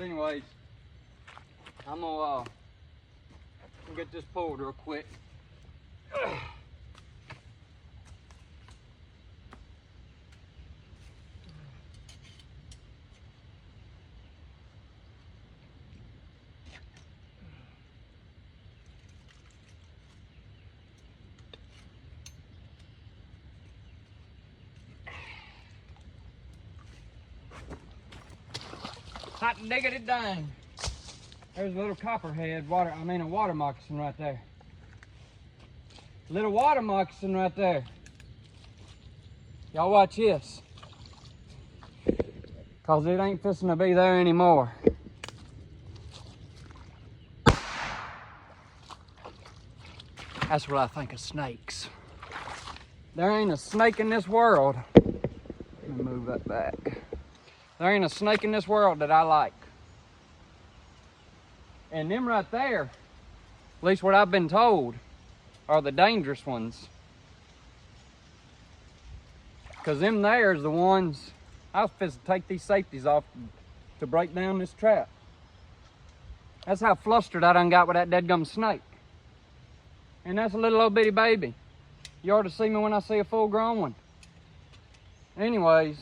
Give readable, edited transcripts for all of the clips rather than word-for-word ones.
Anyways, I'm gonna get this pulled real quick. Hot diggity dang. There's a little copperhead a water moccasin right there. Little water moccasin right there. Y'all watch this. Cause it ain't fixing to be there anymore. That's what I think of snakes. There ain't a snake in this world. Let me move that back. There ain't a snake in this world that I like. And them right there, at least what I've been told, are the dangerous ones. Cause them there's the ones, I was supposed to take these safeties off to break down this trap. That's how flustered I done got with that deadgum snake. And that's a little old bitty baby. You ought to see me when I see a full grown one. Anyways,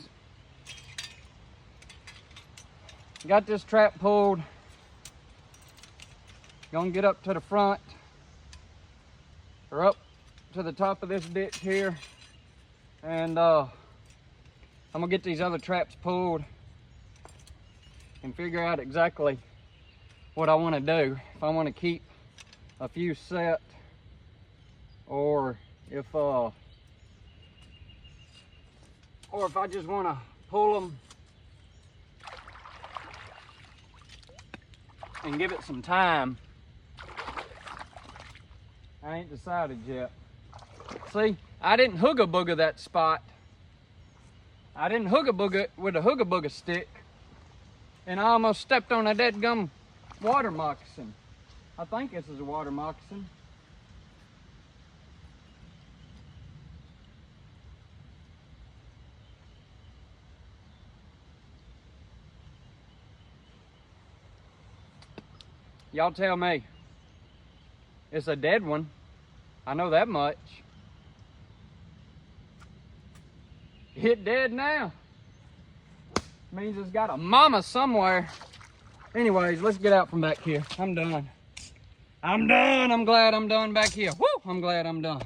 got this trap pulled. Gonna get up to the front, or up to the top of this ditch here, and I'm gonna get these other traps pulled and figure out exactly what I want to do. If I want to keep a few set, or if I just want to pull them and give it some time. I ain't decided yet. See, I didn't hooga booga that spot. I didn't hooga booga with a hooga booga stick, and I almost stepped on a dead gum water moccasin. I think this is a water moccasin. Y'all tell me. It's a dead one. I know that much. It dead now. Means it's got a mama somewhere. Anyways, let's get out from back here. I'm done. I'm done. I'm glad I'm done back here. Woo! I'm glad I'm done.